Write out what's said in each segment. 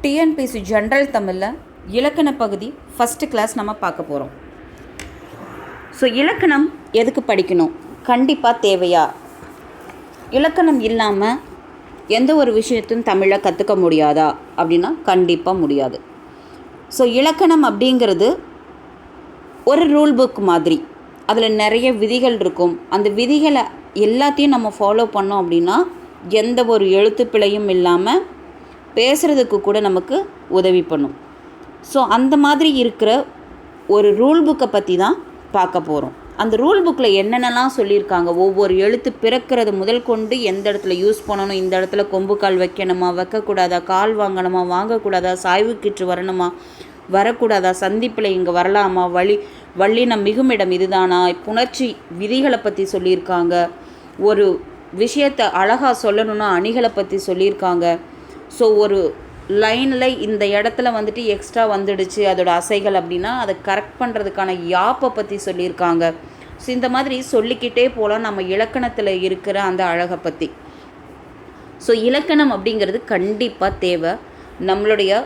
TNPSC general தமிழில் இலக்கண பகுதி ஃபஸ்ட்டு கிளாஸ் நம்ம பார்க்க போகிறோம். ஸோ இலக்கணம் எதுக்கு படிக்கணும், கண்டிப்பாக தேவையா? இலக்கணம் இல்லாமல் எந்த ஒரு விஷயத்தையும் தமிழில் கற்றுக்க முடியாதா அப்படின்னா கண்டிப்பாக முடியாது. ஸோ இலக்கணம் அப்படிங்கிறது ஒரு ரூல் புக் மாதிரி, அதில் நிறைய விதிகள் இருக்கும். அந்த விதிகளை எல்லாத்தையும் நம்ம ஃபாலோ பண்ணோம் அப்படின்னா எந்த ஒரு எழுத்து பிழையும் இல்லாமல் பேசுகிறதுக்கு கூட நமக்கு உதவி பண்ணும். ஸோ அந்த மாதிரி இருக்கிற ஒரு ரூல் புக்கை பற்றி தான் பார்க்க போகிறோம். அந்த ரூல் புக்கில் என்னென்னலாம் சொல்லியிருக்காங்க, ஒவ்வொரு எழுத்து பிறக்கிறது முதல் கொண்டு எந்த இடத்துல யூஸ் பண்ணணும், இந்த இடத்துல கொம்பு கால் வைக்கணுமா வைக்கக்கூடாதா, கால் வாங்கணுமா வாங்கக்கூடாதா, சாய்வுக்கிற்று வரணுமா வரக்கூடாதா, சந்திப்பில் இங்கே வரலாமா, வள்ளின மிகுமிடம் இதுதானா, புணர்ச்சி விதிகளை பற்றி சொல்லியிருக்காங்க. ஒரு விஷயத்தை அழகாக சொல்லணுன்னா அணிகளை பற்றி சொல்லியிருக்காங்க. ஸோ ஒரு லைனில் இந்த இடத்துல வந்துட்டு எக்ஸ்ட்ரா வந்துடுச்சு அதோட அசைகள் அப்படின்னா அதை கரெக்ட் பண்ணுறதுக்கான யாப்பை பற்றி சொல்லியிருக்காங்க. ஸோ இந்த மாதிரி சொல்லிக்கிட்டே போகலாம் நம்ம இலக்கணத்தில் இருக்கிற அந்த அழகை பற்றி. ஸோ இலக்கணம் அப்படிங்கிறது கண்டிப்பாக தேவை. நம்மளுடைய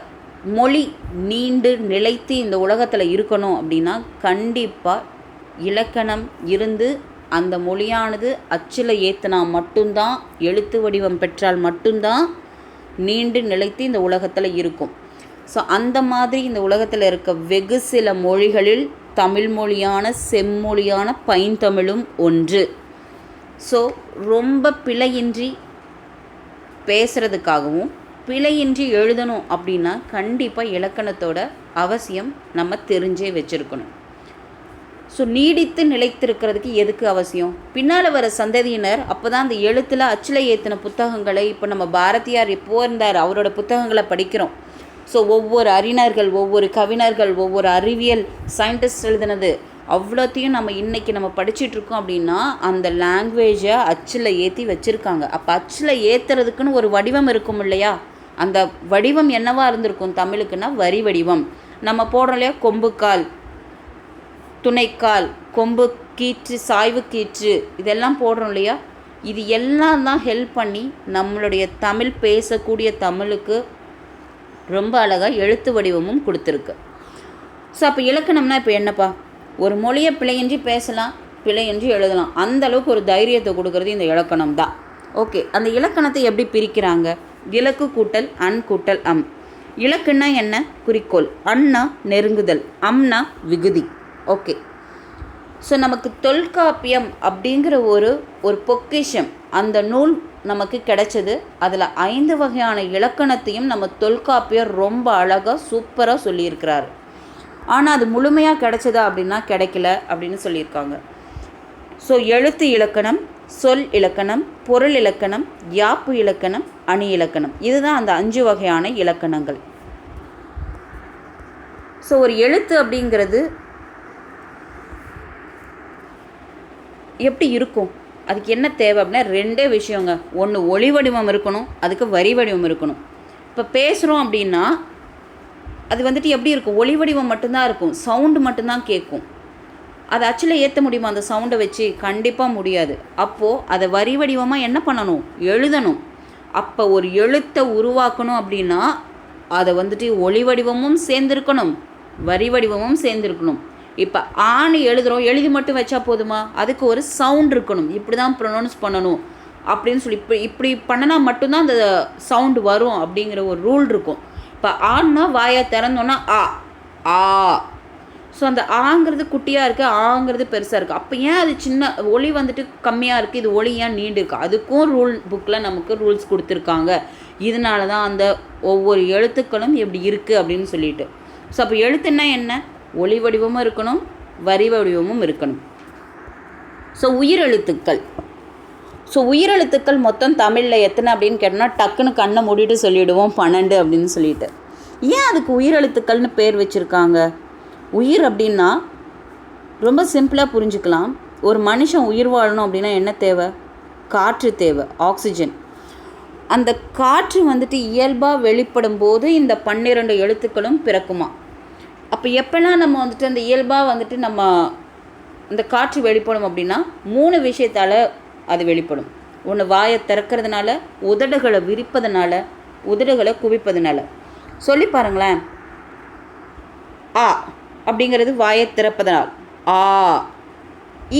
மொழி நீண்டு நிலைத்து இந்த உலகத்தில் இருக்கணும் அப்படின்னா கண்டிப்பாக இலக்கணம் இருந்து அந்த மொழியானது அச்சில் ஏற்றினா மட்டும்தான், எழுத்து வடிவம் பெற்றால் மட்டும்தான் நீண்டு நிலைத்து இந்த உலகத்தில் இருக்கும். ஸோ அந்த மாதிரி இந்த உலகத்தில் இருக்க வெகு சில மொழிகளில் தமிழ் மொழியான செம்மொழியான பைந்தமிழும் ஒன்று. ஸோ ரொம்ப பிழையின்றி பேசுகிறதுக்காகவும் பிழையின்றி எழுதணும் அப்படின்னா கண்டிப்பாக இலக்கணத்தோட அவசியம் நம்ம தெரிஞ்சே வச்சுருக்கணும். ஸோ நீடித்து நிலைத்திருக்கிறதுக்கு எதுக்கு அவசியம், பின்னால் வர சந்ததியினர் அப்போ தான் அந்த எழுத்தில் அச்சில் ஏற்றின புத்தகங்களை, இப்போ நம்ம பாரதியார் எப்போ இருந்தார் அவரோட புத்தகங்களை படிக்கிறோம். ஸோ ஒவ்வொரு அறிஞர்கள், ஒவ்வொரு கவிஞர்கள், ஒவ்வொரு அறிவியல் சயின்டிஸ்ட் எழுதினது அவ்வளோத்தையும் நம்ம இன்றைக்கி நம்ம படிச்சுட்ருக்கோம் அப்படின்னா அந்த லாங்குவேஜை அச்சில் ஏற்றி வச்சுருக்காங்க. அப்போ அச்சில் ஏற்றுறதுக்குன்னு ஒரு வடிவம் இருக்கும் இல்லையா, அந்த வடிவம் என்னவாக இருந்திருக்கும் தமிழுக்குன்னா வரி வடிவம். நம்ம போடுறோம் இல்லையா, கொம்புக்கால், துணைக்கால், கொம்பு கீற்று, சாய்வு கீற்று, இதெல்லாம் போடுறோம் இல்லையா, இது எல்லாம் தான் ஹெல்ப் பண்ணி நம்மளுடைய தமிழ் பேசக்கூடிய தமிழுக்கு ரொம்ப அழகாக எழுத்து வடிவமும் கொடுத்துருக்கு. ஸோ அப்போ இலக்கணம்னா இப்போ என்னப்பா, ஒரு மொழியை பிழையின்றி பேசலாம், பிழையின்றி எழுதலாம், அந்த அளவுக்கு ஒரு தைரியத்தை கொடுக்கறது இந்த இலக்கணம் தான். ஓகே, அந்த இலக்கணத்தை எப்படி பிரிக்கிறாங்க, இலக்கு கூட்டல் அன் கூட்டல் அம். இலக்குன்னா என்ன, குறிக்கோள், அன்னா நெருங்குதல், அம்னா விகுதி. ஓகே, ஸோ நமக்கு தொல்காப்பியம் அப்படிங்கிற ஒரு பொக்கிஷம், அந்த நூல் நமக்கு கிடைச்சது. அதில் 5 வகையான இலக்கணத்தையும் நம்ம தொல்காப்பியர் ரொம்ப அழகாக சூப்பராக சொல்லியிருக்கிறாரு. ஆனால் அது முழுமையாக கிடைச்சதா அப்படின்னா கிடைக்கல அப்படின்னு சொல்லியிருக்காங்க. ஸோ எழுத்து இலக்கணம், சொல் இலக்கணம், பொருள் இலக்கணம், யாப்பு இலக்கணம், அணி இலக்கணம், இதுதான் அந்த 5 வகையான இலக்கணங்கள். ஸோ ஒரு எழுத்து அப்படிங்கிறது எப்படி இருக்கும், அதுக்கு என்ன தேவை அப்படின்னா 2 விஷயங்க. ஒன்று ஒளி வடிவம் இருக்கணும், அதுக்கு வரி வடிவம் இருக்கணும். இப்போ பேசுகிறோம் அப்படின்னா அது வந்துட்டு எப்படி இருக்கும், ஒளி வடிவம் மட்டும்தான் இருக்கும், சவுண்டு மட்டும்தான் கேட்கும். அதை அச்சில் ஏற்ற முடியுமா அந்த சவுண்டை வச்சு, கண்டிப்பாக முடியாது. அப்போது அதை வரி வடிவமாக என்ன பண்ணணும், எழுதணும். அப்போ ஒரு எழுத்தை உருவாக்கணும் அப்படின்னா அதை வந்துட்டு ஒளி வடிவமும் சேர்ந்துருக்கணும், வரி வடிவமும் சேர்ந்துருக்கணும். இப்போ ஆணி எழுதுகிறோம், எழுதி மட்டும் வச்சா போதுமா, அதுக்கு ஒரு சவுண்ட் இருக்கணும், இப்படி தான் ப்ரொனவுன்ஸ் பண்ணணும் அப்படின்னு சொல்லி இப்படி பண்ணினா மட்டும்தான் அந்த சவுண்டு வரும் அப்படிங்கிற ஒரு ரூல் இருக்கும். இப்போ ஆன்னா வாயை திறந்தோன்னா ஆ ஆ. ஸோ அந்த ஆங்கிறது குட்டியாக இருக்குது, ஆங்கிறது பெருசாக இருக்குது. அப்போ ஏன் அது சின்ன ஒளி வந்துட்டு கம்மியாக இருக்குது, இது ஒளி ஏன் நீண்டு இருக்குது, அதுக்கும் ரூல் புக்கில் நமக்கு ரூல்ஸ் கொடுத்துருக்காங்க. இதனால தான் அந்த ஒவ்வொரு எழுத்துக்களும் எப்படி இருக்குது அப்படின்னு சொல்லிட்டு. ஸோ அப்போ எழுத்துன்னா என்ன, ஒளி வடிவமும் இருக்கணும், வரி வடிவமும் இருக்கணும். ஸோ உயிரெழுத்துக்கள். ஸோ உயிரெழுத்துக்கள் மொத்தம் தமிழில் எத்தனை அப்படின்னு கேட்டோம்னா டக்குன்னு கண்ணை மூடிட்டு சொல்லிவிடுவோம் 12 அப்படின்னு சொல்லிட்டு. ஏன் அதுக்கு உயிரெழுத்துக்கள்னு பேர் வச்சுருக்காங்க? உயிர் அப்படின்னா ரொம்ப சிம்பிளாக புரிஞ்சுக்கலாம். ஒரு மனுஷன் உயிர் வாழணும் அப்படின்னா என்ன தேவை, காற்று தேவை, ஆக்சிஜன். அந்த காற்று வந்துட்டு இயல்பாக வெளிப்படும் போது இந்த 12 எழுத்துக்களும் பிறக்குமா. அப்போ எப்போல்லாம் நம்ம வந்துட்டு அந்த இயல்பாக வந்துட்டு நம்ம இந்த காற்று வெளிப்படும் அப்படின்னா 3 விஷயத்தால் அது வெளிப்படும். ஒன்று வாயை திறக்கிறதுனால, உதடுகளை விரிப்பதனால, உதடுகளை குவிப்பதனால. சொல்லி பாருங்களேன். ஆ அப்படிங்கிறது வாயை திறப்பதால் ஆ.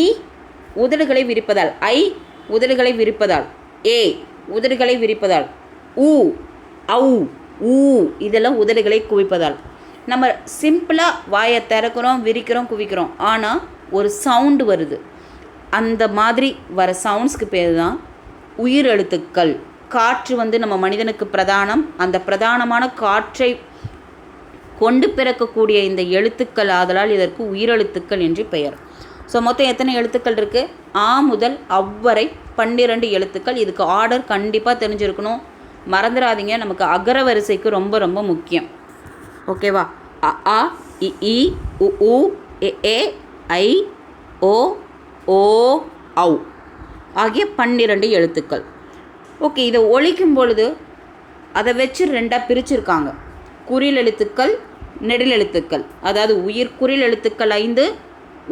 இ உதடுகளை விரிப்பதால் ஐ உதடுகளை விரிப்பதால் ஏ உதடுகளை விரிப்பதால் ஊ ஔ ஊ இதெல்லாம் உதடுகளை குவிப்பதால். நம்ம சிம்பிளாக வாயை திறக்கிறோம், விரிக்கிறோம், குவிக்கிறோம். ஆனால் ஒரு சவுண்டு வருது. அந்த மாதிரி வர சவுண்ட்ஸ்க்கு பேர் தான் உயிர் எழுத்துக்கள். காற்று வந்து நம்ம மனிதனுக்கு பிரதானம். அந்த பிரதானமான காற்றை கொண்டு பிறக்கக்கூடிய இந்த எழுத்துக்கள் ஆதலால் இதற்கு உயிரெழுத்துக்கள் என்று பெயர். ஸோ மொத்தம் எத்தனை எழுத்துக்கள் இருக்குது? ஆ முதல் அவ்வரை 12 எழுத்துக்கள். இதுக்கு ஆர்டர் கண்டிப்பாக தெரிஞ்சிருக்கணும், மறந்துடாதீங்க. நமக்கு அகர வரிசைக்கு ரொம்ப ரொம்ப முக்கியம். ஓகேவா? அ ஆ இ ஈ உ ஊ எ ஏ ஐ ஓ ஓ ஔ ஆகிய 12 எழுத்துக்கள். ஓகே, இதை ஒலிக்கும் பொழுது அதை வச்சு ரெண்டாக பிரிச்சுருக்காங்க. குறில் எழுத்துக்கள், நெடில் எழுத்துக்கள். அதாவது உயிர் குறில் எழுத்துக்கள் 5,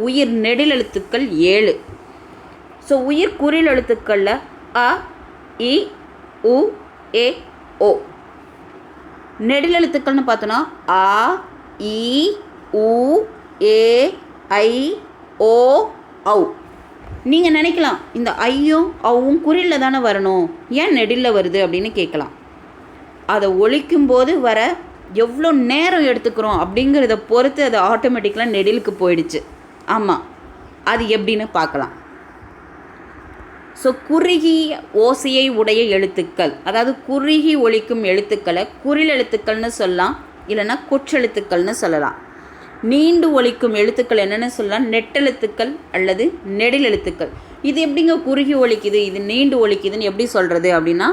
உயிர் நெடில் எழுத்துக்கள் 7. ஸோ உயிர் குறில் எழுத்துக்களில் அ இ உ ஏ ஓ. நெடில் எழுத்துக்கள்னு பார்த்தோன்னா ஆ இ உ ஏ ஐ ஓ ஔ. நீங்கள் நினைக்கலாம், இந்த ஐயும் அவும் குறில்ல தானே வரணும், ஏன் நெடிலில் வருது அப்படின்னு கேட்கலாம். அதை ஒலிக்கும்போது வர எவ்வளோ நேரம் எடுத்துக்கிறோம் அப்படிங்கிறத பொறுத்து அது ஆட்டோமேட்டிக்கலாக நெடிலுக்கு போயிடுச்சு. ஆமாம், அது எப்படின்னு பார்க்கலாம். ஸோ குறுகிய ஓசையை உடைய எழுத்துக்கள், அதாவது குறுகி ஒலிக்கும் எழுத்துக்களை குறில் எழுத்துக்கள்னு சொல்லலாம், இல்லைன்னா கொற்றெழுத்துக்கள்னு சொல்லலாம். நீண்டு ஒலிக்கும் எழுத்துக்கள் என்னென்னு சொல்லலாம்? நெட்டெழுத்துக்கள் அல்லது நெடில் எழுத்துக்கள். இது எப்படிங்க குறுகி ஒலிக்குது, இது நீண்டு ஒலிக்குதுன்னு எப்படி சொல்கிறது அப்படின்னா,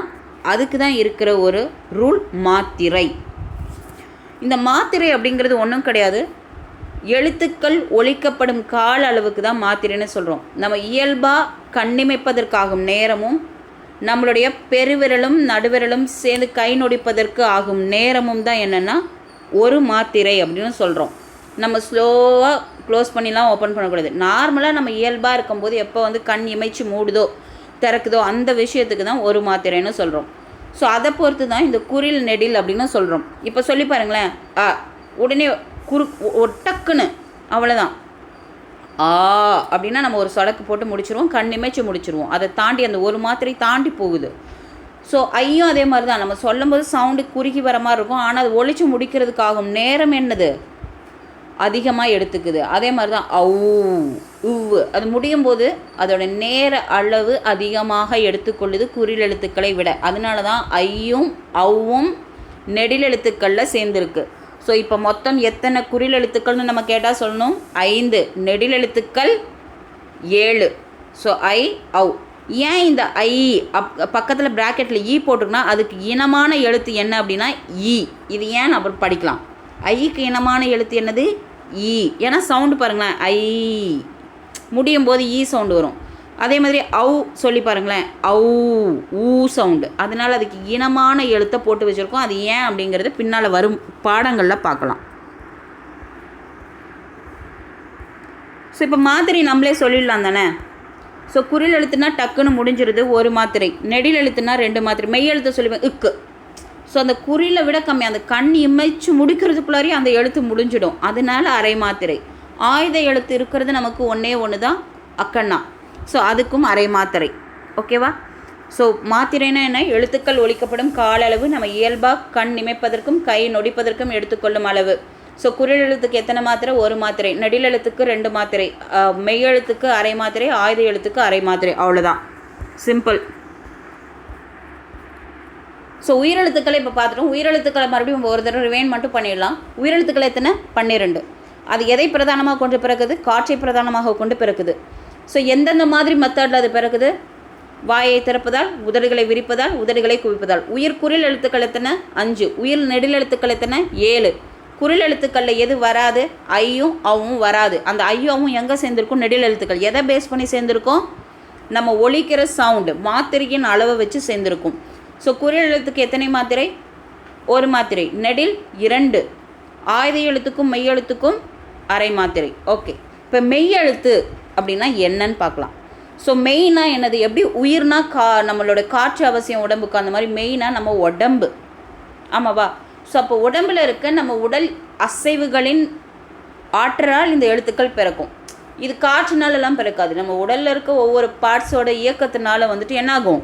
அதுக்கு தான் இருக்கிற ஒரு ரூல் மாத்திரை. இந்த மாத்திரை அப்படிங்கிறது ஒன்றும் கிடையாது, எழுத்துக்கள் ஒலிக்கப்படும் கால அளவுக்கு தான் மாத்திரைன்னு சொல்கிறோம். நம்ம இயல்பாக கண்ணிமைப்பதற்காகும் நேரமும் நம்மளுடைய பெருவிரலும் நடுவிரலும் சேர்ந்து கை நொடிப்பதற்கு ஆகும் நேரமும் தான் என்னென்னா ஒரு மாத்திரை அப்படின்னு சொல்கிறோம். நம்ம ஸ்லோவாக க்ளோஸ் பண்ணிலாம் ஓப்பன் பண்ணக்கூடாது. நார்மலாக நம்ம இயல்பாக இருக்கும்போது எப்போ வந்து கண் இமைச்சு மூடுதோ திறக்குதோ அந்த விஷயத்துக்கு தான் ஒரு மாத்திரைன்னு சொல்கிறோம். ஸோ அதை பொறுத்து தான் இந்த குறில் நெடில் அப்படின்னு சொல்கிறோம். இப்போ சொல்லி பாருங்களேன். உடனே டக்குன்னு அவ்வளோதான். ஆ அப்படின்னா நம்ம ஒரு சொடக்கு போட்டு முடிச்சிருவோம், கண் இமைச்சு முடிச்சிருவோம். அதை தாண்டி அந்த ஒரு மாத்திரை தாண்டி போகுது. ஸோ ஐயும் அதே மாதிரி தான், நம்ம சொல்லும்போது சவுண்டு குறுகி வர மாதிரி இருக்கும், ஆனால் அது ஒழிச்சு முடிக்கிறதுக்காகும் நேரம் என்னது அதிகமாக எடுத்துக்குது. அதே மாதிரி தான் உவ் அது முடியும் போது அதோட நேர அளவு அதிகமாக எடுத்துக்கொள்ளுது குறில் எழுத்துக்களை விட. அதனால தான் ஐயும் அவ்வும் நெடில் எழுத்துக்களில் சேர்ந்துருக்கு. ஸோ இப்போ மொத்தம் எத்தனை குறில் எழுத்துக்கள்னு நம்ம கேட்டால் சொல்லணும் 5, நெடில் எழுத்துக்கள் 7. ஸோ ஐ ஔ. ஏன் இந்த ஐ பக்கத்தில் ப்ராக்கெட்டில் ஈ போட்டிருக்குன்னா அதுக்கு இனமான எழுத்து என்ன அப்படின்னா ஈ. இது ஏன் அப்புறம் படிக்கலாம். ஐக்கு இனமான எழுத்து என்னது? ஈ. ஏன்னா சவுண்டு பாருங்களேன், ஐ முடியும் போது ஈ சவுண்டு வரும். அதே மாதிரி ஔ சொல்லி பாருங்களேன், ஔ ஊ சவுண்டு. அதனால் அதுக்கு இனமான எழுத்தை போட்டு வச்சுருக்கோம். அது ஏன் அப்படிங்கிறது பின்னால் வரும் பாடங்களில் பார்க்கலாம். ஸோ இப்போ மாத்திரை நம்மளே சொல்லிடலாம் தானே. ஸோ குறில் எழுத்துனா டக்குன்னு முடிஞ்சிருது ஒரு மாத்திரை, நெடில் எழுத்துனா 2 மாத்திரை, மெய் எழுத்து சொல்லுவேன் இக்கு. ஸோ அந்த குறிலை விட கம்மி, அந்த கண் இமைச்சு முடிக்கிறதுக்குள்ளாரையும் அந்த எழுத்து முடிஞ்சிடும். அதனால அரை மாத்திரை. ஆயுத எழுத்து இருக்கிறது நமக்கு ஒன்று தான் அக்கண்ணா. ஸோ அதுக்கும் அரை மாத்திரை. ஓகேவா? ஸோ மாத்திரைனா என்ன? எழுத்துக்கள் ஒலிக்கப்படும் கால அளவு நம்ம இயல்பாக கண் இமைப்பதற்கும் கை நொடிப்பதற்கும் எடுத்துக்கொள்ளும் அளவு. ஸோ குறில் எழுத்துக்கு எத்தனை மாத்திரை? ஒரு மாத்திரை. நெடில் எழுத்துக்கு 2 மாத்திரை, மெய் எழுத்துக்கு அரை மாத்திரை, ஆயுத எழுத்துக்கு அரை மாத்திரை. அவ்வளோதான், சிம்பிள். ஸோ உயிரெழுத்துக்களை இப்போ பார்த்துட்டோம். உயிரெழுத்துக்களை மறுபடியும் ஒரு தடவை ரிவைன் மட்டும் பண்ணிடலாம். உயிரெழுத்துக்களை எத்தனை? 12. அது எதை பிரதானமாக கொண்டு பிறக்குது? காற்றை பிரதானமாக கொண்டு பிறக்குது. ஸோ எந்தெந்த மாதிரி மெத்தடில் அது பிறக்குது? வாயை திறப்பதால், உதடுகளை விரிப்பதால், உதடுகளை குவிப்பதால். உயிர் குறில் எழுத்துக்கள் எத்தனை? 5. உயிர் நெடில் எழுத்துக்கள் எத்தனை? 7. குறில் எழுத்துக்களில் எது வராது? ஐயும் அவும் வராது. அந்த ஐயும் அவும் எங்கே சேர்ந்துருக்கும்? நெடில் எழுத்துக்கள். எதை பேஸ் பண்ணி சேர்ந்துருக்கும்? நம்ம ஒலிக்கிற சவுண்டு மாத்திரையின் அளவை வச்சு சேர்ந்துருக்கும். ஸோ குறில் எழுத்துக்கு எத்தனை மாத்திரை? ஒரு மாத்திரை. நெடில் 2. ஆயுத எழுத்துக்கும் மெய் எழுத்துக்கும் அரை மாத்திரை. ஓகே, இப்போ மெய் எழுத்து அப்படின்னா என்னன்னு பார்க்கலாம். ஸோ மெயினா என்னது? எப்படி உயிர்னா நம்மளோட காற்று அவசியம் உடம்புக்கு, அந்த மாதிரி மெயினாக நம்ம உடம்பு. ஆமாவா? ஸோ அப்போ உடம்பில் இருக்க நம்ம உடல் அசைவுகளின் ஆற்றலால் இந்த எழுத்துக்கள் பிறக்கும். இது காற்றுனாலெல்லாம் பிறக்காது. நம்ம உடலில் இருக்க ஒவ்வொரு பார்ட்ஸோட இயக்கத்தினால வந்துட்டு என்னாகும்,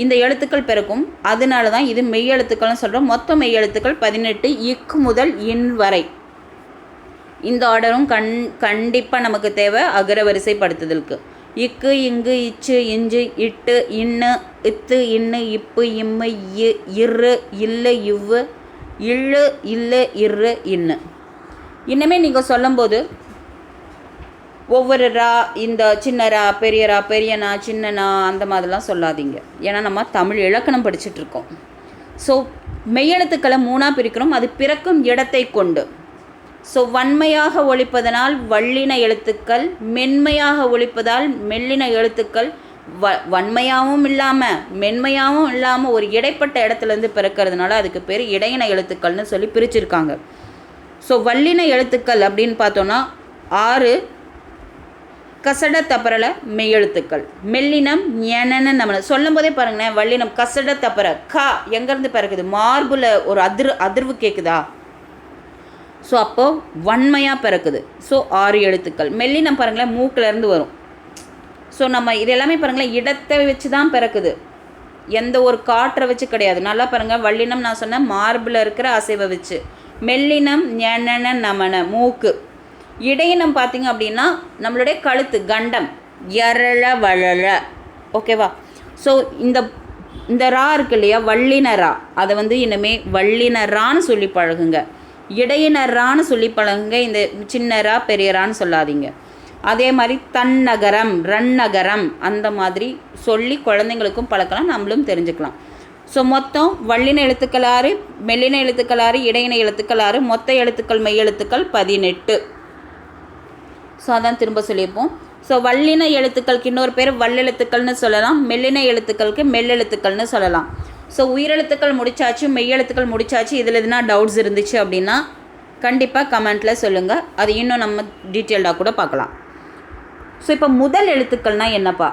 இந்த எழுத்துக்கள் பிறக்கும். அதனால தான் இது மெய் எழுத்துக்கள்னு சொல்கிறோம். மொத்த மெய் எழுத்துக்கள் 18, இக்கு முதல் இன் வரை. இந்த ஆர்டரும் கண்டிப்பாக நமக்கு தேவை அகர வரிசைப்படுத்துதலுக்கு. இக்கு, இங்கு, இச்சு, இஞ்சு, இட்டு, இன்னு, இத்து, இன்னு, இப்பு, இம்மு, இரு, இல்லு, இவ்வு, இள்ளு, இல்லு, இரு, இன்னு. இன்னுமே நீங்கள் சொல்லும்போது ஒவ்வொரு ரா, இந்த சின்ன ரா, பெரிய நா, சின்னனா அந்த மாதிரிலாம் சொல்லாதீங்க. ஏன்னா நம்ம தமிழ் இலக்கணம் படிச்சுட்ருக்கோம். ஸோ மெய்யெழுத்துக்களை 3ஆக பிரிக்கிறோம். அது பிறக்கும் இடத்தை கொண்டு. ஸோ வன்மையாக ஒலிப்பதனால் வல்லின எழுத்துக்கள், மென்மையாக ஒலிப்பதால் மெல்லின எழுத்துக்கள். வன்மையாகவும் இல்லாமல் மென்மையாகவும் இல்லாமல் ஒரு இடைப்பட்ட இடத்துலேருந்து பிறக்கிறதுனால அதுக்கு பேர் இடையின எழுத்துக்கள்னு சொல்லி பிரிச்சிருக்காங்க. ஸோ வல்லின எழுத்துக்கள் அப்படின்னு பார்த்தோன்னா 6 கசட தப்பரல மெய்யெழுத்துக்கள். மெல்லினம் ஞனன்னு நம்ம சொல்லும் போதே பாருங்களேன். வல்லினம் கசட தப்பர கா எங்கேருந்து பிறக்குது, மார்பில் ஒரு அதிர்வு கேட்குதா. ஸோ அப்போது வன்மையாக பிறக்குது. ஸோ 6 எழுத்துக்கள். மெல்லினம் பாருங்களேன், மூக்கிலேருந்து வரும். ஸோ நம்ம இது எல்லாமே பாருங்களேன் இடத்தை வச்சு தான் பிறக்குது, எந்த ஒரு காற்றை வச்சு கிடையாது. நல்லா பாருங்கள், வல்லினம் நான் சொன்னேன் மார்பில் இருக்கிற அசைவை வச்சு. மெல்லினம் ஞனன நமன மூக்கு. இடையினம் பார்த்திங்க அப்படின்னா நம்மளுடைய கழுத்து கண்டம் எரள வளழ. ஓகேவா. ஸோ இந்த ரா இருக்கு இல்லையா, வல்லினரா, அதை வந்து இனிமேல் வல்லினரான்னு சொல்லி பழகுங்க. இடையினரான்னு சொல்லி பழகுங்க. இந்த சின்னரா பெரியரான்னு சொல்லாதீங்க. அதே மாதிரி தன்னகரம் ரன்னகரம் அந்த மாதிரி சொல்லி குழந்தைங்களுக்கும் பழக்கலாம், நம்மளும் தெரிஞ்சுக்கலாம். ஸோ மொத்தம் வல்லின எழுத்துக்கள் 6, மெல்லின எழுத்துக்கள் 6, இடையின எழுத்துக்கள் 6, மொத்த எழுத்துக்கள் மெய் எழுத்துக்கள் 18. ஸோ அதான் திரும்ப சொல்லியிருப்போம். ஸோ வல்லின எழுத்துக்களுக்கு இன்னொரு பேர் வல்லெழுத்துக்கள்னு சொல்லலாம், மெல்லின எழுத்துக்களுக்கு மெல்லெழுத்துக்கள்னு சொல்லலாம். ஸோ உயிரெழுத்துக்கள் முடிச்சாச்சு, மெய்யெழுத்துக்கள் முடிச்சாச்சு. இதில் எதுனா டவுட்ஸ் இருந்துச்சு அப்படின்னா கண்டிப்பாக கமெண்ட்டில் சொல்லுங்கள். அது இன்னும் நம்ம டீட்டெயில்டாக கூட பார்க்கலாம். ஸோ இப்போ முதல் எழுத்துக்கள்னால் என்னப்பா?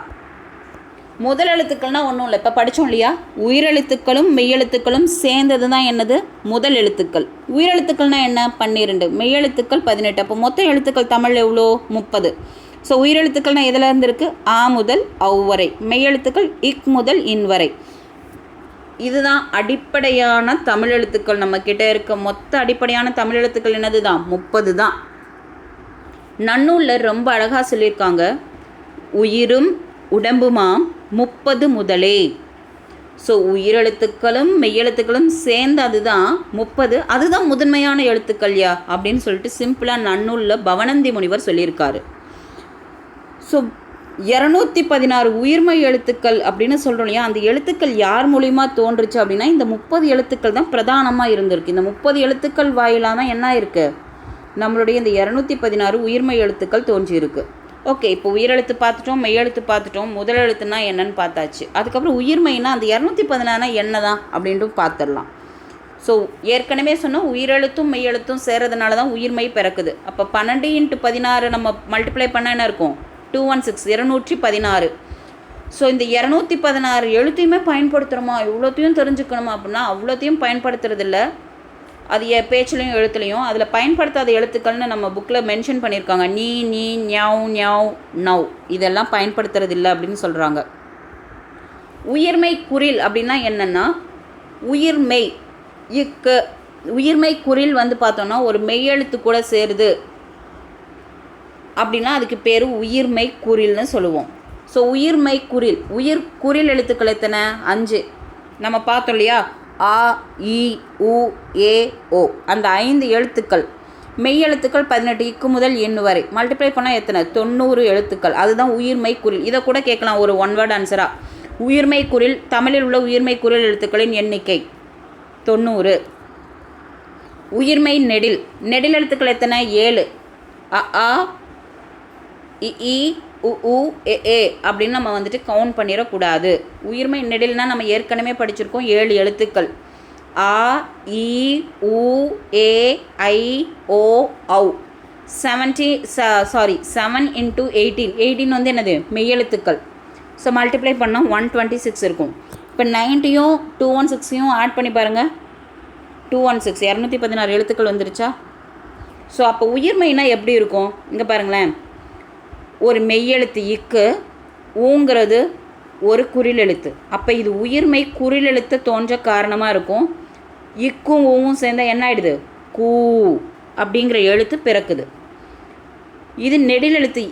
முதல் எழுத்துக்கள்னால் ஒன்றும் இல்லை, இப்போ படித்தோம் இல்லையா, உயிரெழுத்துக்களும் மெய்யெழுத்துக்களும் சேர்ந்தது தான் என்னது முதல் எழுத்துக்கள். உயிரெழுத்துக்கள்னால் என்ன 12, மெய்யெழுத்துக்கள் 18. அப்போ மொத்த எழுத்துக்கள் தமிழ் எவ்வளோ 30. ஸோ உயிரெழுத்துக்கள்னால் எதில் இருந்து இருக்குது, ஆ முதல் அவ் வரை. மெய்யெழுத்துக்கள் இக் முதல் இன் வரை. இதுதான் அடிப்படையான தமிழ் எழுத்துக்கள். நம்மக்கிட்ட இருக்க மொத்த அடிப்படையான தமிழ் எழுத்துக்கள் என்னது தான் 30 தான். நன்னூலில் ரொம்ப அழகாக சொல்லியிருக்காங்க, உயிரும் உடம்புமாம் 30 முதலே. ஸோ உயிரெழுத்துக்களும் மெய்யெழுத்துக்களும் சேர்ந்து அதுதான் 30, அதுதான் முதன்மையான எழுத்துக்கள்யா அப்படின்னு சொல்லிட்டு சிம்பிளாக நன்னூலில் பவனந்தி முனிவர் சொல்லியிருக்காரு. ஸோ 216 உயிர்மை எழுத்துக்கள் அப்படின்னு சொல்கிறோம் இல்லையா, அந்த எழுத்துக்கள் யார் மூலிமா தோன்றுச்சு அப்படின்னா இந்த 30 எழுத்துக்கள் தான் பிரதானமாக இருந்திருக்கு. இந்த 30 எழுத்துக்கள் வாயிலாக தான் என்ன இருக்குது, நம்மளுடைய இந்த 216 உயிர்மை எழுத்துக்கள் தோன்றியிருக்கு. ஓகே, இப்போ உயிரெழுத்து பார்த்துட்டோம், மெய்யெழுத்து பார்த்துட்டோம், முதல் எழுத்துனா என்னன்னு பார்த்தாச்சு. அதுக்கப்புறம் உயிர்மைனா அந்த 216 என்ன தான் அப்படின்ட்டு பார்த்துடலாம். ஸோ ஏற்கனவே சொன்னால் உயிரெழுத்தும் மெய்யெழுத்தும் சேர்றதுனால தான் உயிர்மை பிறக்குது. அப்போ 12 × 16 நம்ம மல்டிப்ளை பண்ண என்ன இருக்கும், 216, 216. ஸோ இந்த 216 எழுத்தையுமே பயன்படுத்துகிறோமா, இவ்வளோத்தையும் தெரிஞ்சுக்கணுமா அப்படின்னா அவ்வளோத்தையும் பயன்படுத்துறதில்ல. அது பேச்சுலையும் எழுத்துலையும் அதில் பயன்படுத்தாத எழுத்துக்கள்னு நம்ம புக்கில் மென்ஷன் பண்ணியிருக்காங்க. நீ, ஞாவ், ஞாவ், நவ் இதெல்லாம் பயன்படுத்துறது இல்லை அப்படின்னு சொல்கிறாங்க. உயிர்மை குறில் அப்படின்னா என்னென்னா, உயிர்மெய் இக்கு உயிர்மை குறில் வந்து பார்த்தோன்னா ஒரு மெய்யெழுத்து கூட சேருது அப்படின்னா அதுக்கு பேர் உயிர்மை குறில்னு சொல்லுவோம். ஸோ உயிர்மை குறில், உயிர் குறில் எழுத்துக்கள் எத்தனை 5 நம்ம பார்த்தோம் இல்லையா, ஆ, இ, உ, ஏ, ஓ அந்த 5 எழுத்துக்கள். மெய் எழுத்துக்கள் 18, இக்கு முதல் எண் வரை. மல்டிப்ளை பண்ணால் எத்தனை 90 எழுத்துக்கள். அதுதான் உயிர்மை குறில். இதை கூட கேட்கலாம் ஒரு 1 வேர்ட் ஆன்சராக. உயிர்மை குறில், தமிழில் உள்ள உயிர்மை குறில் எழுத்துக்களின் எண்ணிக்கை 90. உயிர்மை நெடில், நெடில் எழுத்துக்கள் எத்தனை 7. அ, இ, உ, ஏ அப்படின்னு நம்ம வந்துட்டு கவுண்ட் பண்ணிடக்கூடாது. உயிர்மை நெடில்னா நம்ம ஏற்கனவே படிச்சிருக்கோம் 7 எழுத்துக்கள். ஆ, இ, உ, ஏ, ஐ, ஓ, ஔ. 7 × 18 வந்து என்னது மெய்யெழுத்துக்கள். ஸோ மல்டிப்ளை பண்ணால் 126 இருக்கும். இப்போ 90யும் 216யும் ஆட் பண்ணி பாருங்கள், 216 216 எழுத்துக்கள் வந்துருச்சா? ஸோ அப்போ உயிர்மெய்னா எப்படி இருக்கும்? இங்கே பாருங்களேன், ஒரு மெய்யெழுத்து இக்கு, ஊங்கிறது ஒரு குறில் எழுத்து. அப்போ இது உயிர்மெய் குறில் எழுத்து தோன்ற காரணமாக இருக்கும். இக்கும் ஊவும் சேர்ந்தால் என்ன ஆகிடுது? கூ அப்படிங்கிற எழுத்து பிறக்குது. இது நெடில் எழுத்து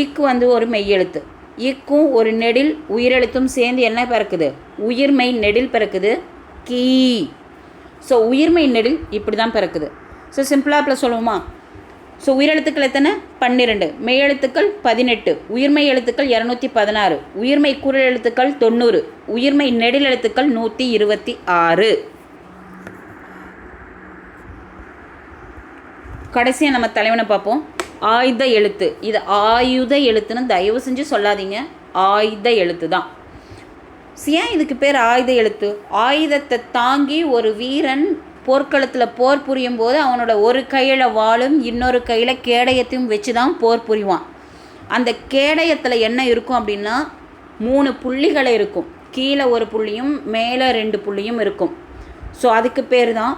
இக்கு வந்து ஒரு மெய்யெழுத்து. இக்கும் ஒரு நெடில் உயிரெழுத்தும் சேர்ந்து என்ன பிறக்குது? உயிர்மெய் நெடில் பிறக்குது, கீ. ஸோ உயிர்மெய் நெடில் இப்படி தான் பிறக்குது. ஸோ சிம்பிளாக இப்போ சொல்லுவோமா? ஸோ உயிரெழுத்துக்கள் எத்தனை? 12, மெய்யெழுத்துக்கள் 18, உயிர்மெய் எழுத்துக்கள் 216, உயிர்மெய் குரல் எழுத்துக்கள் 90, உயிர்மெய் நெடில் எழுத்துக்கள் 126. கடைசியாக நம்ம தலைவனை பார்ப்போம். ஆயுத எழுத்து. இது ஆயுத எழுத்துன்னு தயவு செஞ்சு சொல்லாதீங்க, ஆயுத எழுத்து தான். ஏன் இதுக்கு பேர் ஆயுத எழுத்து? ஆயுதத்தை தாங்கி ஒரு வீரன் போர்க்களத்தில் போர் புரியும் போது அவனோட ஒரு கையில் வாளும் இன்னொரு கையில் கேடயத்தையும் வச்சு தான் போர் புரிவான். அந்த கேடயத்தில் என்ன இருக்கும் அப்படின்னா 3 புள்ளிகளை இருக்கும். கீழே ஒரு புள்ளியும் மேலே 2 புள்ளியும் இருக்கும். ஸோ அதுக்கு பேர் தான்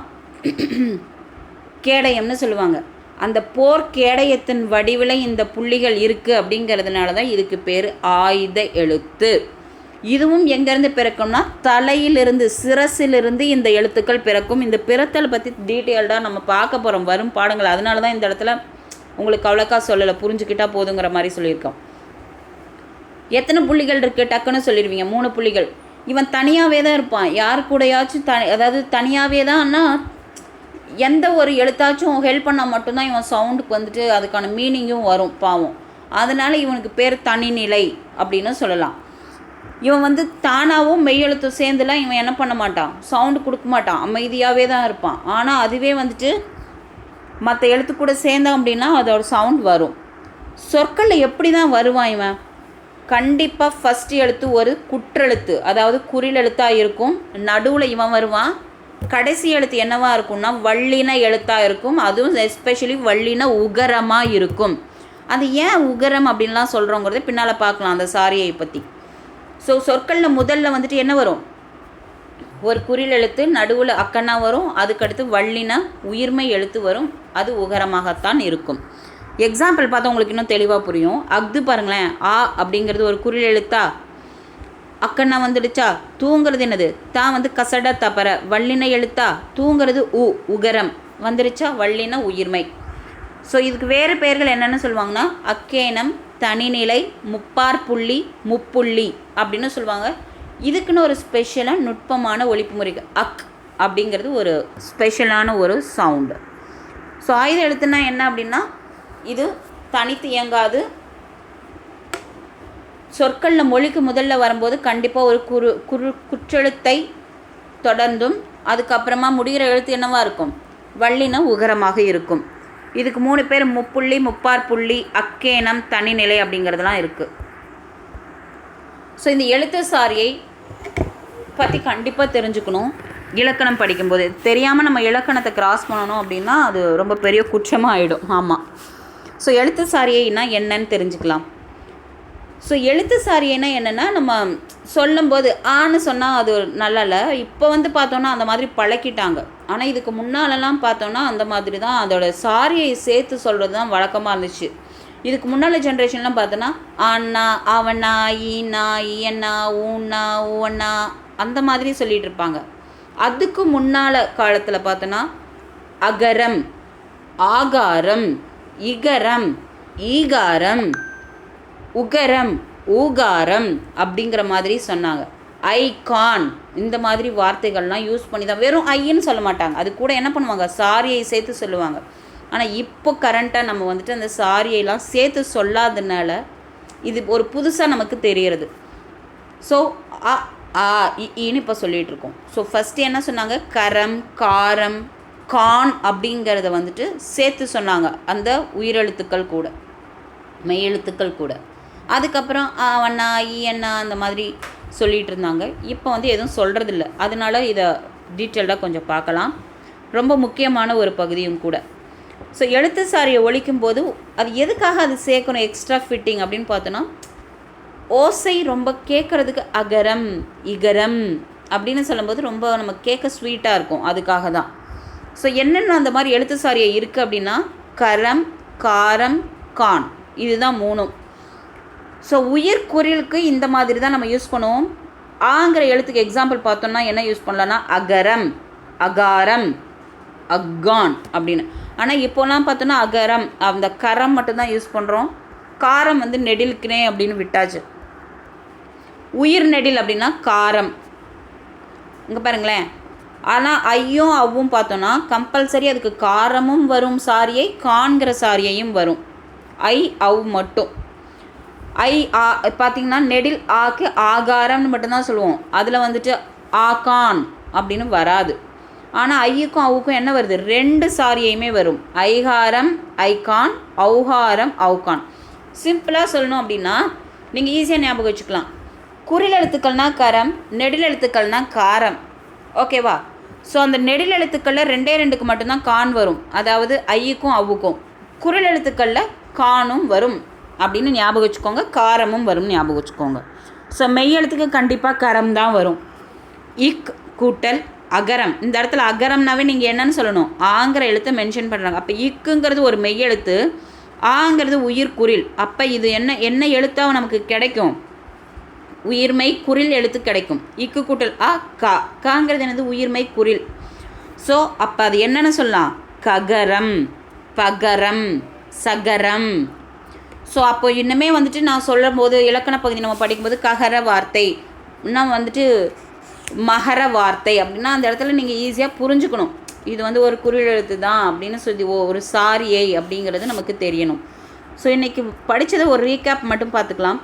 கேடயம்னு சொல்லுவாங்க. அந்த போர் கேடயத்தின் வடிவில் இந்த புள்ளிகள் இருக்குது அப்படிங்கிறதுனால தான் இதுக்கு பேர் ஆயுத எழுத்து. இதுவும் எங்கேருந்து பிறக்கும்னா தலையிலிருந்து, சிரசிலிருந்து இந்த எழுத்துக்கள் பிறக்கும். இந்த பிறத்தல் பற்றி டீட்டெயில்டாக நம்ம பார்க்க போகிறோம் வரும் பாடங்கள். அதனால தான் இந்த இடத்துல உங்களுக்கு அவ்வளோக்கா சொல்லலை, புரிஞ்சுக்கிட்டால் போதுங்கிற மாதிரி சொல்லியிருக்கோம். எத்தனை புள்ளிகள் இருக்குது டக்குன்னு சொல்லிடுவீங்க? 3 புள்ளிகள். இவன் தனியாகவே தான் இருப்பான். யார் கூடயாச்சும் அதாவது தனியாகவே தான்னா எந்த ஒரு எழுத்தாச்சும் ஹெல்ப் பண்ணால் மட்டும்தான் இவன் சவுண்டுக்கு வந்துட்டு அதுக்கான மீனிங்கும் வரும் பாவம். அதனால் இவனுக்கு பேர் தனிநிலை அப்படின்னு சொல்லலாம். இவன் வந்து தானாகவும் மெய்யெழுத்து சேர்ந்துலாம் இவன் என்ன பண்ண மாட்டான், சவுண்டு கொடுக்க மாட்டான், அமைதியாகவே தான் இருப்பான். ஆனால் அதுவே வந்துட்டு மற்ற எழுத்து கூட சேர்ந்தான் அப்படின்னா அதோட சவுண்ட் வரும். சொற்களில் எப்படி தான் வருவான் இவன்? கண்டிப்பாக ஃபஸ்ட் எழுத்து ஒரு குற்றெழுத்து, அதாவது குறில் எழுத்தாக இருக்கும். நடுவில் இவன் வருவான். கடைசி எழுத்து என்னவாக இருக்கும்னா வள்ளின எழுத்தாக இருக்கும். அதுவும் எஸ்பெஷலி வள்ளின உகரமாக இருக்கும். அது ஏன் உகரம் அப்படின்லாம் சொல்கிறோங்கிறத பின்னால் பார்க்கலாம் அந்த சாரியை பற்றி. ஸோ சொற்களில் முதல்ல வந்துட்டு என்ன வரும்? ஒரு குறில் எழுத்து, நடுவில் அக்கன்னா வரும், அதுக்கடுத்து வள்ளின உயிர்மை எழுத்து வரும். அது உகரமாகத்தான் இருக்கும். எக்ஸாம்பிள் பார்த்தா உங்களுக்கு இன்னும் தெளிவாக புரியும். அஃது பாருங்களேன், ஆ அப்படிங்கிறது ஒரு குறில் எழுத்தா, அக்கன்னா வந்துடுச்சா. தூங்கிறது என்னது? தான் வந்து கசட தப்பற வள்ளின எழுத்தா. தூங்கிறது உகரம் வந்துடுச்சா, வள்ளின உயிர்மை. ஸோ இதுக்கு வேறு பெயர்கள் என்னென்னு சொல்லுவாங்கன்னா அக்கேனம், தனிநிலை, முப்பார்புள்ளி, முப்புள்ளி அப்படின்னு சொல்லுவாங்க. இதுக்குன்னு ஒரு ஸ்பெஷலாக நுட்பமான ஒலிப்பு முறைக்கு அக் அப்படிங்கிறது ஒரு ஸ்பெஷலான ஒரு சவுண்டு. ஸோ ஆயுத எழுத்துனா என்ன அப்படின்னா இது தனித்து இயங்காது. சொற்களில் மொழிக்கு முதல்ல வரும்போது கண்டிப்பாக ஒரு குற்றெழுத்தை தொடர்ந்தும் அதுக்கப்புறமா முடிகிற எழுத்து என்னவாக இருக்கும்? வள்ளின உகரமாக இருக்கும். இதுக்கு 3 பேர் முப்புள்ளி, முப்பார்புள்ளி, அக்கேனம், தனிநிலை அப்படிங்கிறதுலாம் இருக்குது. ஸோ இந்த எழுத்து சாரியை பற்றி கண்டிப்பாக தெரிஞ்சுக்கணும் இலக்கணம் படிக்கும்போது. தெரியாமல் நம்ம இலக்கணத்தை கிராஸ் பண்ணணும் அப்படின்னா அது ரொம்ப பெரிய குற்றமாக ஆகிடும். ஆமாம். ஸோ எழுத்து சாரியைனா என்னன்னு தெரிஞ்சுக்கலாம். ஸோ எழுத்து சாரியைனா என்னென்னா நம்ம சொல்லும்போது ஆன்னு சொன்னால் அது நல்லா இல்லை. இப்போ வந்து பார்த்தோன்னா அந்த மாதிரி பழக்கிட்டாங்க. ஆனால் இதுக்கு முன்னாலெல்லாம் பார்த்தோன்னா அந்த மாதிரி தான் அதோட சாரியை சேர்த்து சொல்கிறது தான் வழக்கமாக இருந்துச்சு. இதுக்கு முன்னால் ஜென்ரேஷன்லாம் பார்த்தோன்னா ஆண்ணா, அவனா, ஈனா, ஈயண்ணா, ஊண்ணா, ஊவண்ணா அந்த மாதிரி சொல்லிகிட்டு இருப்பாங்க. அதுக்கு முன்னால் காலத்தில் பார்த்தோன்னா அகரம், ஆகாரம், இகரம், ஈகாரம், உகரம், ஊகாரம் அப்படிங்கிற மாதிரி சொன்னாங்க. ஐகான் இந்த மாதிரி வார்த்தைகள்லாம் யூஸ் பண்ணி தான், வெறும் ஐன்னு சொல்ல மாட்டாங்க, அது கூட என்ன பண்ணுவாங்க, சாரியை சேர்த்து சொல்லுவாங்க. ஆனால் இப்போ கரண்ட்டாக நம்ம வந்துட்டு அந்த சாரியெல்லாம் சேர்த்து சொல்லாததுனால இது ஒரு புதுசாக நமக்கு தெரிகிறது. ஸோ இன்னு இப்போ சொல்லிகிட்ருக்கோம். ஸோ ஃபஸ்ட்டு என்ன சொன்னாங்க? கரம், காரம், கான் அப்படிங்கிறத வந்துட்டு சேர்த்து சொன்னாங்க அந்த உயிரெழுத்துக்கள் கூட, மெய்யெழுத்துக்கள் கூட. அதுக்கப்புறம் அவண்ணா, ஈயண்ணா அந்த மாதிரி சொல்லிகிட்டு இருந்தாங்க. இப்போ வந்து எதுவும் சொல்கிறதில்ல. அதனால இதை டீட்டெயில்டாக கொஞ்சம் பார்க்கலாம். ரொம்ப முக்கியமான ஒரு பகுதியும் கூட. ஸோ எழுத்து சாரியை ஒழிக்கும் போது அது எதுக்காக அது சேர்க்கணும் எக்ஸ்ட்ரா ஃபிட்டிங் அப்படின்னு பார்த்தோன்னா, ஓசை ரொம்ப கேட்குறதுக்கு அகரம், இகரம், அப்படின்னு சொல்லும்போது ரொம்ப நம்ம கேட்க ஸ்வீட்டாக இருக்கும், அதுக்காக தான். ஸோ என்னென்ன அந்த மாதிரி எழுத்து சாரியை இருக்குது அப்படின்னா கரம், காரம், கான், இதுதான் 3. ஸோ உயிர் குறிலுக்கு இந்த மாதிரி தான் நம்ம யூஸ் பண்ணுவோம். ஆங்கிற எழுத்துக்கு எக்ஸாம்பிள் பார்த்தோம்னா என்ன யூஸ் பண்ணலான்னா அகரம், அகாரம், அக்கான் அப்படின்னு. ஆனால் இப்போலாம் பார்த்தோன்னா அகரம், அந்த கரம் மட்டும்தான் யூஸ் பண்ணுறோம். காரம் வந்து நெடிலுக்குனே அப்படின்னு விட்டாச்சு. உயிர் நெடில் அப்படின்னா காரம். இங்கே பாருங்களேன். ஆனால் ஐயும் அவ்வும் பார்த்தோன்னா கம்பல்சரி அதுக்கு காரமும் வரும் சாரியை, காண்கிற சாரியையும் வரும். ஐ அவ் மட்டும். ஐ ஆ பார்த்திங்கன்னா நெடில் ஆக்கு ஆகாரம்னு மட்டும்தான் சொல்லுவோம். அதில் வந்துட்டு ஆகான் அப்படின்னு வராது. ஆனால் ஐயுக்கும் அவுக்கும் என்ன வருது, 2 சாரியையுமே வரும். ஐகாரம் ஐகான், ஔகாரம் ஔகான். சிம்பிளாக சொல்லணும் அப்படின்னா நீங்கள் ஈஸியாக ஞாபகம் வச்சுக்கலாம். குறில் எழுத்துக்கள்னால் கரம், நெடில் எழுத்துக்கள்னால் காரம். ஓகேவா? ஸோ அந்த நெடில் எழுத்துக்களில் 2க்கு மட்டும்தான் கான் வரும், அதாவது ஐயுக்கும் அவுக்கும். குறில் எழுத்துக்களில் கானும் வரும் அப்படின்னு ஞாபகம் வச்சுக்கோங்க, காரமும் வரும் ஞாபகம் வச்சுக்கோங்க. ஸோ மெய் எழுத்துக்கு கண்டிப்பாக கரம் தான் வரும். இக் கூட்டல் அகரம். இந்த இடத்துல அகரம்னாவே நீங்கள் என்னன்னு சொல்லணும், ஆங்கிற எழுத்தை மென்ஷன் பண்ணுறாங்க. அப்போ இக்குங்கிறது ஒரு மெய் எழுத்து, ஆங்கிறது உயிர் குறில். அப்போ இது என்ன எழுத்தாக நமக்கு கிடைக்கும், உயிர்மெய் குறில் எழுத்து கிடைக்கும். இக்கு கூட்டல் ஆ கா, காங்கிறது என்னது உயிர்மெய் குறில். ஸோ அப்போ அது என்னென்னு சொல்லலாம், ககரம், பகரம், சகரம். ஸோ அப்போ இன்னுமே வந்துட்டு நான் சொல்லும் போது இலக்கண பகுதி நம்ம படிக்கும்போது ககர வார்த்தை, இன்னும் வந்துட்டு மகர வார்த்தை அப்படின்னா அந்த இடத்துல நீங்கள் ஈஸியாக புரிஞ்சுக்கணும், இது வந்து ஒரு குறில் எழுத்து தான் அப்படின்னு சொல்லி ஒரு சாரியை அப்படிங்கிறது நமக்கு தெரியணும். ஸோ இன்றைக்கி படித்ததை ஒரு ரீகேப் மட்டும் பார்த்துக்கலாம்.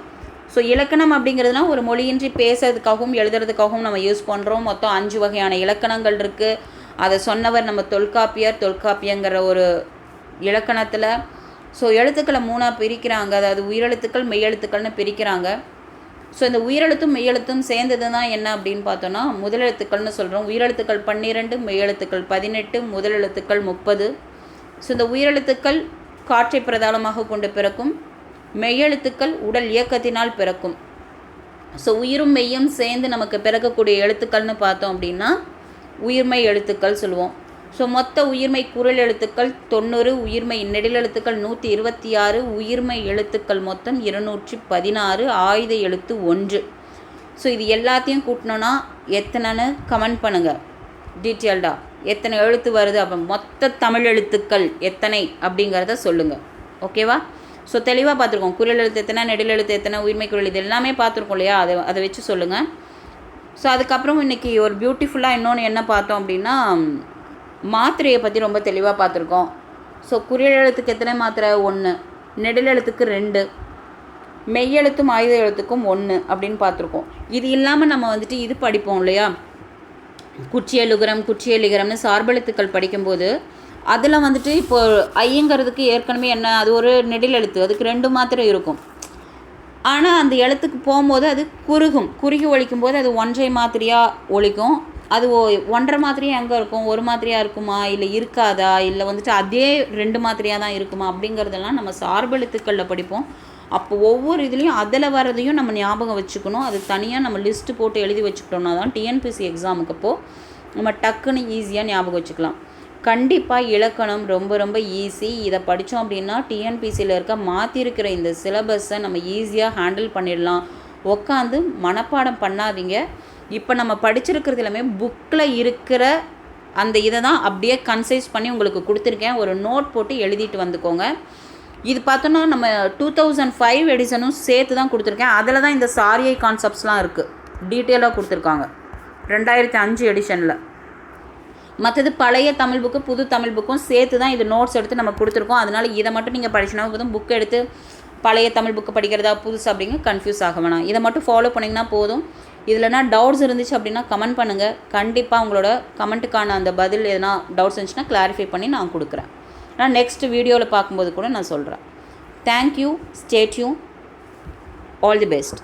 ஸோ இலக்கணம் அப்படிங்கிறதுனா ஒரு மொழியின்றி பேசுறதுக்காகவும் எழுதுறதுக்காகவும் நம்ம யூஸ் பண்ணுறோம். மொத்தம் 5 வகையான இலக்கணங்கள் இருக்குது. அதை சொன்னவர் நம்ம தொல்காப்பியங்கிற ஒரு இலக்கணத்தில். ஸோ எழுத்துக்களை 3ஆக பிரிக்கிறாங்க, அதாவது உயிரெழுத்துக்கள் மெய்யெழுத்துக்கள்னு பிரிக்கிறாங்க. ஸோ இந்த உயிரெழுத்தும் மெய்யெழுத்தும் சேர்ந்தது தான் என்ன அப்படின்னு பார்த்தோன்னா முதலெழுத்துக்கள்னு சொல்கிறோம். உயிரெழுத்துக்கள் 12, மெய்யெழுத்துக்கள் 18, முதலெழுத்துக்கள் 30. ஸோ இந்த உயிரெழுத்துக்கள் காற்றை பிரதானமாக கொண்டு பிறக்கும், மெய்யெழுத்துக்கள் உடல் இயக்கத்தினால் பிறக்கும். ஸோ உயிரும் மெய்யும் சேர்ந்து நமக்கு பிறக்கக்கூடிய எழுத்துக்கள்னு பார்த்தோம் அப்படின்னா உயிர்மெய் எழுத்துக்கள் சொல்லுவோம். ஸோ மொத்த உயிர்மெய் குரல் எழுத்துக்கள் 90, உயிர்மெய் நெடில் எழுத்துக்கள் 126, உயிர்மெய் எழுத்துக்கள் மொத்தம் 216, ஆயுத எழுத்து 1. ஸோ இது எல்லாத்தையும் கூட்டினோன்னா எத்தனைன்னு கமெண்ட் பண்ணுங்கள் டீட்டெயில்டாக, எத்தனை எழுத்து வருது, அப்போ மொத்த தமிழ் எழுத்துக்கள் எத்தனை அப்படிங்கிறத சொல்லுங்கள். ஓகேவா? ஸோ தெளிவாக பார்த்துருக்கோம். குரல் எழுத்து எத்தனை, நெடில் எழுத்து எத்தனை, உயிர்மெய் குரல், இது எல்லாமே பார்த்துருக்கோம் இல்லையா? அதை வச்சு சொல்லுங்கள். ஸோ அதுக்கப்புறம் இன்றைக்கி ஒரு பியூட்டிஃபுல்லாக இன்னொன்று என்ன பார்த்தோம் அப்படின்னா மாத்திரையை பற்றி ரொம்ப தெளிவாக பார்த்துருக்கோம். ஸோ குறில் எழுத்துக்கு எத்தனை மாத்திரை, 1, நெடில் எழுத்துக்கு 2, மெய்யெழுத்தும் ஆயுத எழுத்துக்கும் 1 அப்படின்னு பார்த்துருக்கோம். இது இல்லாமல் நம்ம வந்துட்டு இது படிப்போம் இல்லையா, குற்றியலுகரம்னு சார்பெழுத்துக்கள் படிக்கும்போது அதில் வந்துட்டு இப்போது ஐங்கிறதுக்கு ஏற்கனவே என்ன, அது ஒரு நெடில் எழுத்து, அதுக்கு 2 மாத்திரை இருக்கும். ஆனால் அந்த எழுத்துக்கு போகும்போது அது குறுகி ஒழிக்கும் போது அது 1 மாத்திரையாக ஒழிக்கும். அது 1.5 மாத்திரையாக எங்கே இருக்கும், 1 மாத்திரையாக இருக்குமா, இல்லை இருக்காதா, இல்லை வந்துட்டு அதே 2 மாத்திரையாக தான் இருக்குமா அப்படிங்கிறதெல்லாம் நம்ம சார்பெழுத்துக்களில் படிப்போம். அப்போ ஒவ்வொரு இதுலேயும் அதில் வரதையும் நம்ம ஞாபகம் வச்சுக்கணும். அது தனியாக நம்ம லிஸ்ட்டு போட்டு எழுதி வச்சுக்கிட்டோம்னா தான் டிஎன்பிசி எக்ஸாமுக்கு அப்போது நம்ம டக்குன்னு ஈஸியாக ஞாபகம் வச்சுக்கலாம். கண்டிப்பாக இலக்கணம் ரொம்ப ரொம்ப ஈஸி. இதை படித்தோம் அப்படின்னா டிஎன்பிசியில் இருக்க மாற்றிருக்கிற இந்த சிலபஸை நம்ம ஈஸியாக ஹேண்டில் பண்ணிடலாம். உட்காந்து மனப்பாடம் பண்ணாதீங்க. இப்போ நம்ம படிச்சிருக்கிறது எல்லாமே புக்கில் இருக்கிற அந்த இதை தான் அப்படியே கன்சைஸ் பண்ணி உங்களுக்கு கொடுத்துருக்கேன். ஒரு நோட் போட்டு எழுதிட்டு வந்துக்கோங்க. இது பார்த்தோன்னா நம்ம 2005 எடிஷனும் சேர்த்து தான் கொடுத்துருக்கேன். அதில் தான் இந்த சாரியை கான்செப்ட்ஸ்லாம் இருக்குது, டீட்டெயிலாக கொடுத்துருக்காங்க 2005 எடிஷனில். மற்றது பழைய தமிழ் புக்கு புது தமிழ் புக்கும் சேர்த்து தான் இது நோட்ஸ் எடுத்து நம்ம கொடுத்துருக்கோம். அதனால் இதை மட்டும் நீங்கள் படிச்சினா போதும். புக் எடுத்து பழைய தமிழ் புக்கு படிக்கிறதா புதுசு அப்படிங்க கன்ஃபியூஸ் ஆக வேணாம். இதை மட்டும் ஃபாலோ பண்ணிங்கன்னா போதும். இதில்னா டவுட்ஸ் இருந்துச்சு அப்படின்னா கமெண்ட் பண்ணுங்கள். கண்டிப்பாக உங்களோட கமெண்ட்டுக்கான அந்த பதில் எதனா டவுட்ஸ் இருந்துச்சுன்னா கிளாரிஃபை பண்ணி நான் கொடுக்குறேன். நான் நெக்ஸ்ட் வீடியோவில் பார்க்கும்போது கூட நான் சொல்கிறேன். Thank you, stay tune, all the best.